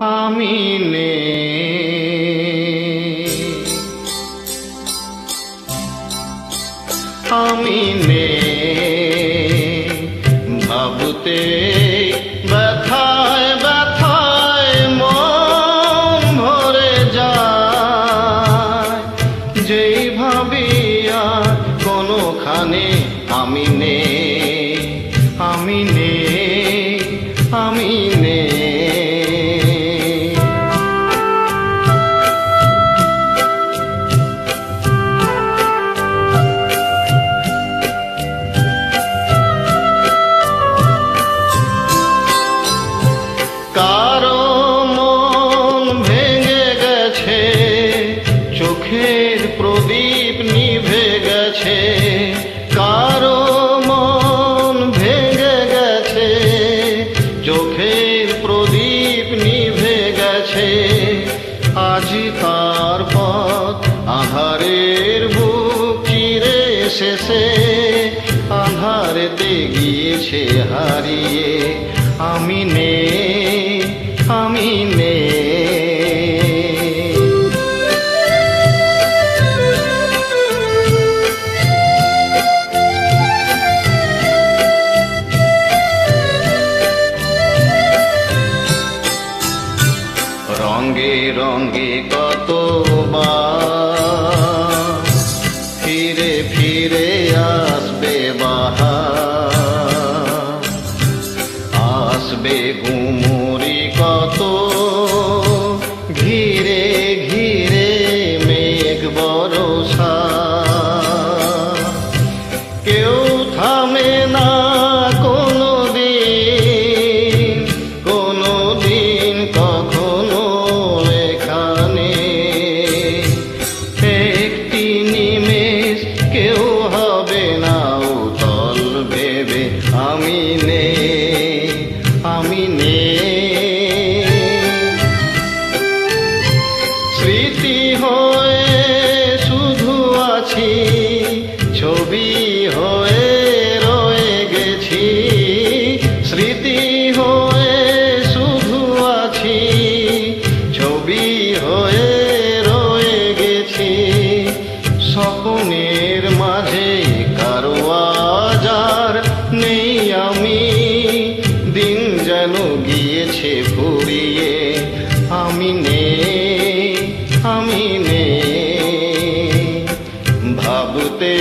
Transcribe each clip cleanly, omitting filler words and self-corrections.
আমি নে আমি নে ভাবতে ব্যথায় ব্যথায় মন ভরে যায়, যেই ভাবিয়া কোনোখানে আমি নে আমি নে আমি নে। কারো মন ভেঙে গেছে, চোখের প্রদীপ নিভে গেছে। কারো মন ভেঙে গেছে, চোখের প্রদীপ নিভে গেছে। আজি তার পথ আঁধারের বুক চিরে শেষে, আঁধারেতে গিয়েছে হারিয়ে। আমি নে আমি নে রঙে রঙে কতবার ফিরে ফিরে আসবে বাহার, আসবে গুমরি কত ঘিরে ঘিরে মেঘ বরষা। কেউ থামে না কোনো দিন কখনো এখানে। একটি নিমেষ কেউ হবে না উতল ভেবে। আমি নে আমি নে স্মৃতি হয়ে শুধু আছি, ছবি হয়ে রয়ে গেছি। স্মৃতি হয়ে শুধু আছি, ছবি হয়ে রয়ে গেছি। স্বপ্নের মাঝে কারো আজ আর নেই আমি, দিন যেন গিয়েছে ফুরিয়ে। আমি নে আমি নে ভাবতে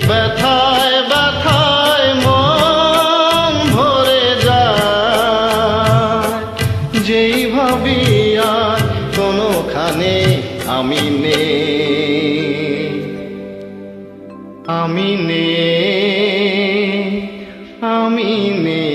ব্যথায় ব্যথায় মন ভরে যায়, যেই ভাবি আর কোনোখানে আমি নে আমি নে আমি নে।